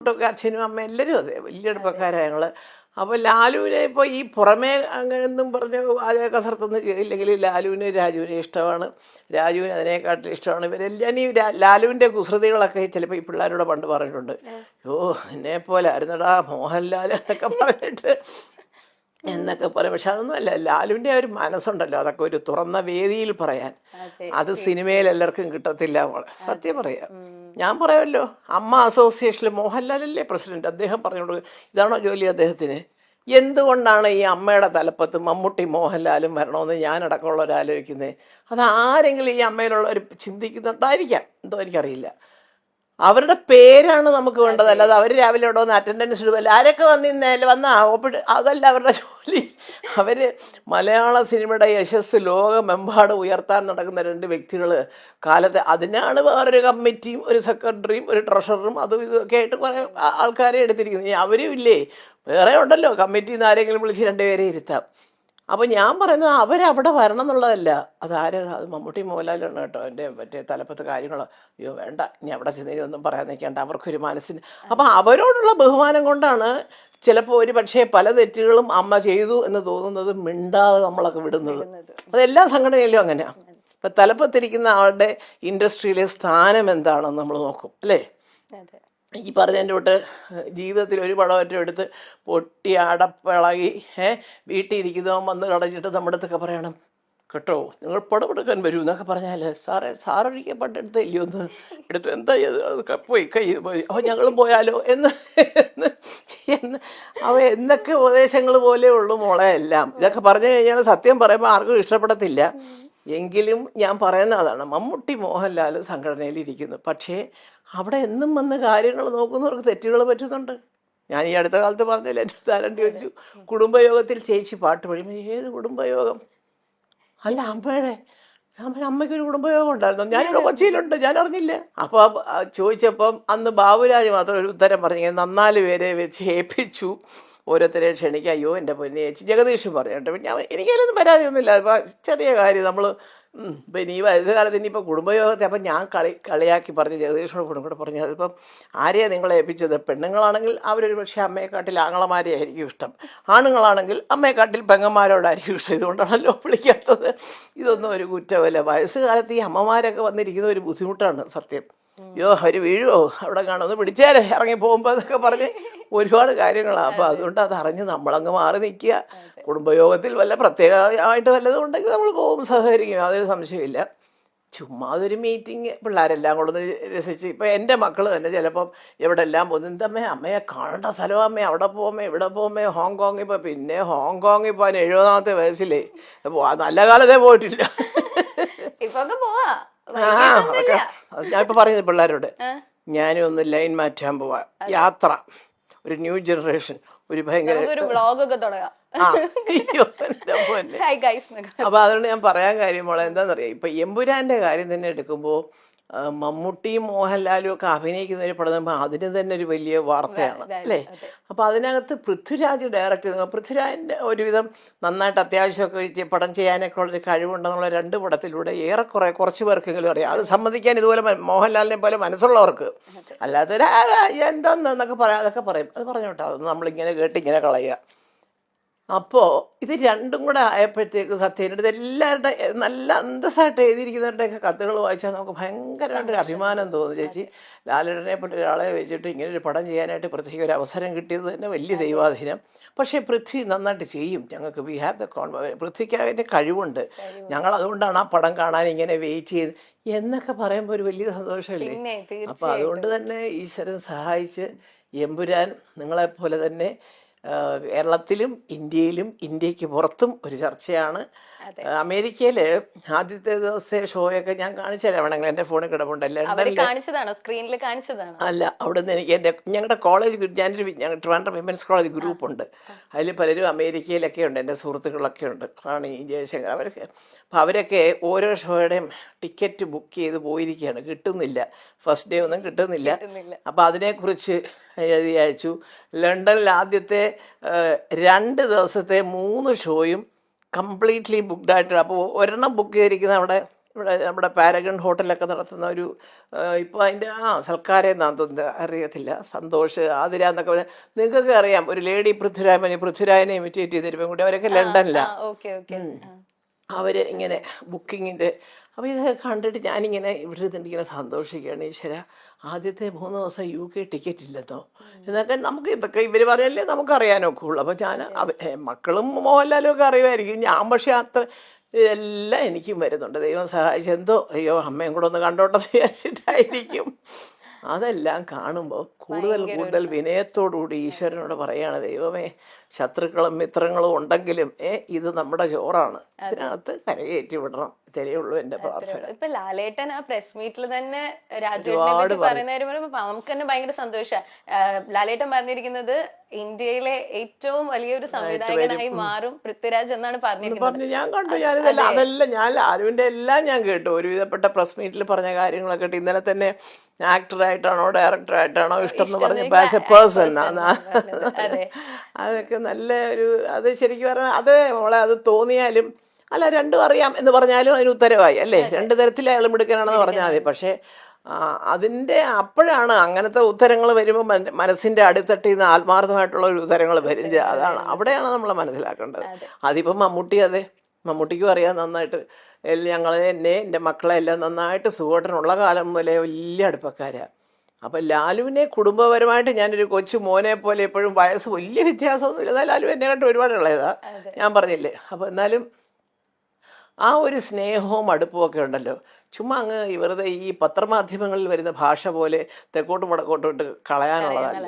ൊക്കെ അച്ഛനും അമ്മയും എല്ലാവരും അതെ വലിയ അടുപ്പക്കാരാണ് ഞങ്ങൾ. അപ്പോൾ ലാലുവിനെ ഇപ്പോൾ ഈ പുറമേ അങ്ങനെയൊന്നും പറഞ്ഞ് പാചക കസർത്തൊന്നും ചെയ്തില്ലെങ്കിൽ ലാലുവിന് രാജുവിനെ ഇഷ്ടമാണ്, രാജുവിന് അതിനെക്കാട്ടിൽ ഇഷ്ടമാണ്. ഇവരെല്ലാം ഈ ലാലുവിൻ്റെ കുസൃതികളൊക്കെ ചിലപ്പോൾ ഈ പിള്ളേരോട് പണ്ട് പറഞ്ഞിട്ടുണ്ട്. യോ എന്നെ പോലെ ആയിരുന്നടാ മോഹൻലാൽ എന്നൊക്കെ പറഞ്ഞിട്ട് എന്നൊക്കെ പറയും. പക്ഷെ അതൊന്നും അല്ല, ലാലുവിൻ്റെ ഒരു മനസ്സുണ്ടല്ലോ, അതൊക്കെ ഒരു തുറന്ന വേദിയിൽ പറയാൻ, അത് സിനിമയിൽ എല്ലാവർക്കും കിട്ടത്തില്ല മോളെ, സത്യം പറയാം. ഞാൻ പറയുമല്ലോ, അമ്മ അസോസിയേഷനിൽ മോഹൻലാലല്ലേ പ്രസിഡന്റ്, അദ്ദേഹം പറഞ്ഞോളൂ ഇതാണോ ജോലി അദ്ദേഹത്തിന്? എന്തുകൊണ്ടാണ് ഈ അമ്മയുടെ തലപ്പത്ത് മമ്മൂട്ടി മോഹൻലാലും വരണമെന്ന് ഞാനടക്കമുള്ളവരാലോചിക്കുന്നത്? അത് ആരെങ്കിലും ഈ അമ്മയിലുള്ളവർ ചിന്തിക്കുന്നുണ്ടായിരിക്കാം, എന്തോ എനിക്കറിയില്ല. അവരുടെ പേരാണ് നമുക്ക് വേണ്ടത്, അല്ലാതെ അവർ രാവിലെ ഇവിടെ വന്ന് അറ്റൻഡൻസ് ഇടുമല്ലോ, ആരൊക്കെ വന്ന ഒപ്പിട്ട്, അതല്ല അവരുടെ ജോലി. അവർ മലയാള സിനിമയുടെ യശസ് ലോകമെമ്പാടും ഉയർത്താൻ നടക്കുന്ന രണ്ട് വ്യക്തികൾ കാലത്ത്, അതിനാണ് വേറൊരു കമ്മിറ്റിയും ഒരു സെക്രട്ടറിയും ഒരു ട്രഷററും അതും ഇതൊക്കെ ആയിട്ട് കുറേ ആൾക്കാരെ എടുത്തിരിക്കുന്നത്. അവരും ഇല്ലേ, വേറെ ഉണ്ടല്ലോ, കമ്മിറ്റിയിൽ നിന്ന് ആരെങ്കിലും വിളിച്ച് രണ്ടുപേരെ ഇരുത്താം. അപ്പോൾ ഞാൻ പറയുന്നത് അവരവിടെ വരണം എന്നുള്ളതല്ല, അത് മമ്മൂട്ടി മോഹൻലാലാണ് കേട്ടോ എൻ്റെ മറ്റേ തലപ്പത്ത് കാര്യങ്ങൾ. അയ്യോ വേണ്ട, ഇനി അവിടെ ചെന്നൊന്നും പറയാൻ നിൽക്കേണ്ട, അവർക്കൊരു മനസ്സിന്. അപ്പം അവരോടുള്ള ബഹുമാനം കൊണ്ടാണ് ചിലപ്പോൾ ഒരു പക്ഷേ പല തെറ്റുകളും അമ്മ ചെയ്തു എന്ന് തോന്നുന്നത് മിണ്ടാതെ നമ്മളൊക്കെ വിടുന്നത്. അതെല്ലാ സംഘടനയിലും അങ്ങനെയാണ്. ഇപ്പം തലപ്പത്തിരിക്കുന്ന ആളുടെ ഇൻഡസ്ട്രിയിലെ സ്ഥാനം എന്താണെന്ന് നമ്മൾ നോക്കും അല്ലേ. ഈ പറഞ്ഞതിൻ്റെ തൊട്ട് ജീവിതത്തിൽ ഒരു പടമറ്റം എടുത്ത് പൊട്ടി അടപ്പിളകി വീട്ടിൽ ഇരിക്കുന്നവൻ വന്ന് കളഞ്ഞിട്ട് നമ്മുടെ അടുത്തൊക്കെ പറയണം കേട്ടോ, നിങ്ങൾ പടമെടുക്കാൻ വരൂ എന്നൊക്കെ പറഞ്ഞാൽ, സാറൊരിക്കൽ പണ്ടെടുത്ത് ഇല്ലയോ ഒന്ന് എടുത്തു, എന്താ അത് പോയി പോയി, അപ്പോൾ ഞങ്ങളും പോയാലോ എന്ന് എന്നൊക്കെ ഉപദേശങ്ങൾ പോലെ ഉള്ളു മോളെ എല്ലാം. ഇതൊക്കെ പറഞ്ഞു കഴിഞ്ഞാൽ സത്യം പറയുമ്പോൾ ആർക്കും ഇഷ്ടപ്പെടത്തില്ല. എങ്കിലും ഞാൻ പറയുന്ന അതാണ്, മമ്മൂട്ടി മോഹൻലാൽ സംഘടനയിലിരിക്കുന്നു, പക്ഷേ അവിടെ എന്നും വന്ന് കാര്യങ്ങൾ നോക്കുന്നവർക്ക് തെറ്റുകൾ പറ്റുന്നുണ്ട്. ഞാൻ ഈ അടുത്ത കാലത്ത് പറഞ്ഞില്ല, എൻ്റെ താരണ്ടി ചോദിച്ചു കുടുംബയോഗത്തിൽ ചേച്ചി പാട്ട് പഠിക്കും. ഏത് കുടുംബയോഗം? അല്ല അമ്മയ്ക്കൊരു കുടുംബയോഗം ഉണ്ടായിരുന്നു, ഞാനിവിടെ കൊച്ചിയിലുണ്ട്, ഞാൻ അറിഞ്ഞില്ല. അപ്പോൾ ചോദിച്ചപ്പം അന്ന് ബാബുരാജ് മാത്രം ഒരു ഉത്തരം പറഞ്ഞു, 4 പേരെ വെച്ച് ഏൽപ്പിച്ചു ഓരോരുത്തരെ ക്ഷണിക്കുക. അയ്യോ എൻ്റെ പൊന്നെ ചേച്ചി, ജഗദീഷും പറഞ്ഞു കേട്ടോ. ഞാൻ എനിക്കതിലൊന്നും പരാതിയൊന്നുമില്ല, അപ്പോൾ ചെറിയ കാര്യം നമ്മൾ പിന്നെ ഈ വയസ്സുകാലത്ത് ഇനിയിപ്പോൾ കുടുംബയോഗത്തെ. അപ്പം ഞാൻ കളിയാക്കി പറഞ്ഞു, ജഗദീഷിനോട് കൂടെ പറഞ്ഞു, അതിപ്പം ആരെയാണ് നിങ്ങളെ ഏൽപ്പിച്ചത്? പെണ്ണുങ്ങളാണെങ്കിൽ അവരൊരു പക്ഷേ അമ്മയെക്കാട്ടിൽ ആങ്ങളമാരെ ആയിരിക്കും ഇഷ്ടം, ആണുങ്ങളാണെങ്കിൽ അമ്മയെക്കാട്ടിൽ പെങ്ങന്മാരോടായിരിക്കും ഇഷ്ടം, ഇതുകൊണ്ടാണല്ലോ വിളിക്കാത്തത്. ഇതൊന്നും ഒരു കുറ്റമല്ല. വയസ്സുകാലത്ത് ഈ അമ്മമാരൊക്കെ വന്നിരിക്കുന്ന ഒരു ബുദ്ധിമുട്ടാണ് സത്യം. അയ്യോ അവർ വീഴുമോ, അവിടെ കാണുമെന്ന് പിടിച്ചേരെ ഇറങ്ങി പോകുമ്പോൾ എന്നൊക്കെ പറഞ്ഞ് ഒരുപാട് കാര്യങ്ങളാണ്. അപ്പോൾ അതുകൊണ്ട് അതറിഞ്ഞ് നമ്മളങ്ങ് മാറി നിൽക്കുക. കുടുംബയോഗത്തിൽ വല്ല പ്രത്യേകമായിട്ട് വല്ലതും ഉണ്ടെങ്കിൽ നമ്മൾ പോകും, സഹകരിക്കും, അതൊരു സംശയമില്ല. ചുമ്മാ അതൊരു മീറ്റിംഗ്, പിള്ളേരെല്ലാം കൊണ്ടൊന്ന് രസിച്ച്. ഇപ്പം എൻ്റെ മക്കൾ തന്നെ ചിലപ്പം എവിടെല്ലാം പോകുന്നു, എന്തമ്മേ അമ്മയെ കാണേണ്ട സ്ഥലമമ്മേ, അവിടെ പോകുമേ ഇവിടെ പോകുമേ, ഹോങ്കോങ്ങിൽ ഇപ്പോൾ, പിന്നെ ഹോങ്കോങ്ങിൽ പോകാൻ 70ാമത്തെ വയസ്സിലേ നല്ല കാലത്തേ പോയിട്ടില്ല. അതൊക്കെ ഞാൻ ഇപ്പം പറയുന്നത് പിള്ളേരോട്, ഞാനും ഒന്ന് ലൈൻ മാറ്റാൻ പോവാ, യാത്ര, ഒരു ന്യൂ ജനറേഷൻ, ഒരു ഭയങ്കര അപ്പൊ അതുകൊണ്ട് ഞാൻ പറയാൻ കാര്യം മോളെ എന്താണെന്നറിയാം, ഇപ്പൊ എമ്പുരാന്റെ കാര്യം തന്നെ എടുക്കുമ്പോൾ മമ്മൂട്ടിയും മോഹൻലാലും ഒക്കെ അഭിനയിക്കുന്ന ഒരു പടം അതിന് തന്നെ ഒരു വലിയ വാർത്തയാണ് അല്ലേ. അപ്പോൾ അതിനകത്ത് പൃഥ്വിരാജ് ഡയറക്റ്റ് ചെയ്തു. പൃഥ്വിരാജിൻ്റെ ഒരുവിധം നന്നായിട്ട് അത്യാവശ്യമൊക്കെ പടം ചെയ്യാനൊക്കെ ഉള്ളൊരു കഴിവുണ്ടെന്നുള്ള 2 പടത്തിലൂടെ ഏറെക്കുറെ കുറച്ച് പേർക്കെങ്കിലും അറിയാം. അത് സമ്മതിക്കാൻ ഇതുപോലെ മോഹൻലാലിനെ പോലെ മനസ്സുള്ളവർക്ക്, അല്ലാത്തൊരു എന്താന്നൊക്കെ പറയാം, അതൊക്കെ പറയും, അത് പറഞ്ഞോട്ടെ, അതൊന്നും നമ്മളിങ്ങനെ കേട്ടിങ്ങനെ കളയുക. അപ്പോൾ ഇത് രണ്ടും കൂടെ ആയപ്പോഴത്തേക്ക് സത്യം ഇതെല്ലാവരുടെ നല്ല അന്തസ്സായിട്ട് എഴുതിയിരിക്കുന്നവരുടെയൊക്കെ കത്തുകൾ വായിച്ചാൽ നമുക്ക് ഭയങ്കരമായിട്ടൊരു അഭിമാനം തോന്നും. ചേച്ചി ലാലേട്ടനെ പോലെ ഒരാളെ വെച്ചിട്ട് ഇങ്ങനെ ഒരു പടം ചെയ്യാനായിട്ട് പൃഥ്വിക്ക് ഒരു അവസരം കിട്ടിയത് തന്നെ വലിയ ദൈവാധീനം. പക്ഷേ പൃഥ്വി നന്നായിട്ട് ചെയ്യും, ഞങ്ങൾക്ക് വി ഹാവ് ദ പൃഥ്വിക്ക് അതിൻ്റെ കഴിവുണ്ട്, ഞങ്ങൾ അതുകൊണ്ടാണ് ആ പടം കാണാൻ ഇങ്ങനെ വെയിറ്റ് ചെയ്ത് എന്നൊക്കെ പറയുമ്പോൾ ഒരു വലിയ സന്തോഷമല്ലേ. അപ്പോൾ അതുകൊണ്ട് തന്നെ ഈശ്വരൻ സഹായിച്ച് എമ്പുരാൻ നിങ്ങളെപ്പോലെ തന്നെ കേരളത്തിലും ഇന്ത്യയിലും ഇന്ത്യക്ക് പുറത്തും ഒരു ചർച്ചയാണ്. അമേരിക്കയിൽ ആദ്യത്തെ ദിവസത്തെ ഷോയൊക്കെ ഞാൻ കാണിച്ചു തരാം വേണമെങ്കിൽ, എൻ്റെ ഫോണിൽ കിടപ്പുണ്ട്. അല്ല, അവിടെ നിന്ന് എനിക്ക് ഞങ്ങളുടെ കോളേജ്, ഞങ്ങൾ ട്രിവാൻഡ്രം വിമൻസ് കോളേജ് ഗ്രൂപ്പുണ്ട്, അതിൽ പലരും അമേരിക്കയിലൊക്കെ ഉണ്ട്, എൻ്റെ സുഹൃത്തുക്കളൊക്കെ ഉണ്ട്, റാണി ജയശങ്കർ, അവരൊക്കെ. അപ്പോൾ അവരൊക്കെ ഓരോ ഷോയുടെയും ടിക്കറ്റ് ബുക്ക് ചെയ്ത് പോയിരിക്കുകയാണ്, കിട്ടുന്നില്ല, ഫസ്റ്റ് ഡേ ഒന്നും കിട്ടുന്നില്ല. അപ്പോൾ അതിനെക്കുറിച്ച് എഴുതി അയച്ചു. ലണ്ടനിൽ ആദ്യത്തെ 2 ദിവസത്തെ 3 ഷോയും കംപ്ലീറ്റ്ലി ബുക്ക്ഡ് ആയിട്ട്. അപ്പോൾ ഒരെണ്ണം ബുക്ക് ചെയ്തിരിക്കുന്ന അവിടെ ഇവിടെ നമ്മുടെ പാരഗൺ ഹോട്ടലൊക്കെ നടത്തുന്ന ഒരു ഇപ്പോൾ അതിൻ്റെ സൽക്കാരം എന്നാന്ന് തോന്നുന്നത് അറിയത്തില്ല, സന്തോഷ് ആതിര എന്നൊക്കെ പറഞ്ഞാൽ നിങ്ങൾക്കൊക്കെ അറിയാം. ഒരു ലേഡി പൃഥ്വിരാജിനെ ഇമിറ്റേറ്റ് ചെയ്തൊരു പെൺകുട്ടി, അവരൊക്കെ ലണ്ടനിലാണ്. Okay okay. അവർ ഇങ്ങനെ ബുക്കിങ്ങിൻ്റെ. അപ്പോൾ ഇതൊക്കെ കണ്ടിട്ട് ഞാനിങ്ങനെ ഇവിടെ ഇരുന്നിട്ട് ഇങ്ങനെ സന്തോഷിക്കുകയാണ്. ഈശ്വര, ആദ്യത്തെ 3 ദിവസം UK ടിക്കറ്റ് ഇല്ലെന്നോ എന്നൊക്കെ നമുക്ക് ഇതൊക്കെ ഇവർ പറഞ്ഞല്ലേ നമുക്കറിയാനൊക്കെ ഉള്ളൂ. അപ്പോൾ ഞാൻ മക്കളും മോഹൻലാലും ഒക്കെ അറിയുമായിരിക്കും, ഞാൻ പക്ഷേ അത്ര ഇതെല്ലാം എനിക്കും വരുന്നുണ്ട്. ദൈവം സഹായിച്ച് എന്തോ അയ്യോ അമ്മയും കൂടെ ഒന്ന് കണ്ടോട്ടെ എന്ന് വിചാരിച്ചിട്ടായിരിക്കും. അതെല്ലാം കാണുമ്പോൾ കൂടുതൽ വിനയത്തോടുകൂടി ഈശ്വരനോട് പറയാണ്, ദൈവമേ, ശത്രുക്കളും മിത്രങ്ങളും ഉണ്ടെങ്കിലും ഇത് നമ്മുടെ ചോറാണ്, ഇതിനകത്ത് കരകയറ്റി വിടണം. ഇത്രയേ ഉള്ളൂ എൻ്റെ പ്രാർത്ഥന. ഇപ്പൊ ലാലേട്ടൻ ആ പ്രസ് മീറ്റിൽ തന്നെ രാജുവിനെ പറയുന്ന കാര്യം പറയുമ്പോ നമുക്ക് തന്നെ ഭയങ്കര സന്തോഷമാണ്. ലാലേട്ടൻ പറഞ്ഞിരിക്കുന്നത് ഇന്ത്യയിലെ ഏറ്റവും വലിയൊരു സംവിധായകനായി മാറും പൃഥ്വിരാജ് എന്നാണ് പറഞ്ഞിരിക്കുന്നത്. ഞാൻ കണ്ടു, അതെല്ലാം ഞാൻ ലാലുവിന്റെ എല്ലാം ഞാൻ കേട്ടു. ഒരുവിധപ്പെട്ട പ്രസ് മീറ്റിൽ പറഞ്ഞ കാര്യങ്ങളൊക്കെ കേട്ടു. ഇന്നലെ തന്നെ ആക്ടറായിട്ടാണോ ഡയറക്ടറായിട്ടാണോ ഇഷ്ടം എന്ന് പറഞ്ഞപ്പോൾ ആസ് എ പേഴ്സൺ അതൊക്കെ നല്ല ഒരു, അത് ശരിക്കും പറഞ്ഞാൽ അത് മോളെ അത് തോന്നിയാലും അല്ല രണ്ടും അറിയാം എന്ന് പറഞ്ഞാലും അതിന് ഉത്തരവായി അല്ലേ. 2 തരത്തിൽ അയാൾ മിടുക്കനാണെന്ന് പറഞ്ഞാൽ മതി. പക്ഷേ അതിൻ്റെ അപ്പോഴാണ് അങ്ങനത്തെ ഉത്തരങ്ങൾ വരുമ്പോൾ മനസ്സിൻ്റെ അടിത്തട്ടിൽ നിന്ന് ആത്മാർത്ഥമായിട്ടുള്ള ഒരു ഉത്തരങ്ങൾ വരും. അതാണ് അവിടെയാണ് നമ്മൾ മനസ്സിലാക്കേണ്ടത്. അതിപ്പം മമ്മൂട്ടിക്കും അറിയാം നന്നായിട്ട്. എൻ്റെ മക്കളെ എല്ലാം നന്നായിട്ട് സുഖമായിട്ടുള്ള കാലം മുതലേ വലിയ അടുപ്പക്കാരാണ്. അപ്പം ലാലുവിനെ കുടുംബപരമായിട്ട് ഞാനൊരു കൊച്ചു മോനെ പോലെ എപ്പോഴും വയസ്സ് വലിയ വ്യത്യാസമൊന്നുമില്ല. എന്നാൽ ലാലു എന്നെ കണ്ട് ഒരുപാട് ഉള്ളതാണ്, ഞാൻ പറഞ്ഞില്ലേ. അപ്പോൾ എന്നാലും ആ ഒരു സ്നേഹവും അടുപ്പവും ഒക്കെ ഉണ്ടല്ലോ. ചുമ്മാ അങ്ങ് വെറുതെ ഈ പത്രമാധ്യമങ്ങളിൽ വരുന്ന ഭാഷ പോലെ തെക്കോട്ടും വടക്കോട്ടും ഇട്ട് കളയാനുള്ളതല്ല.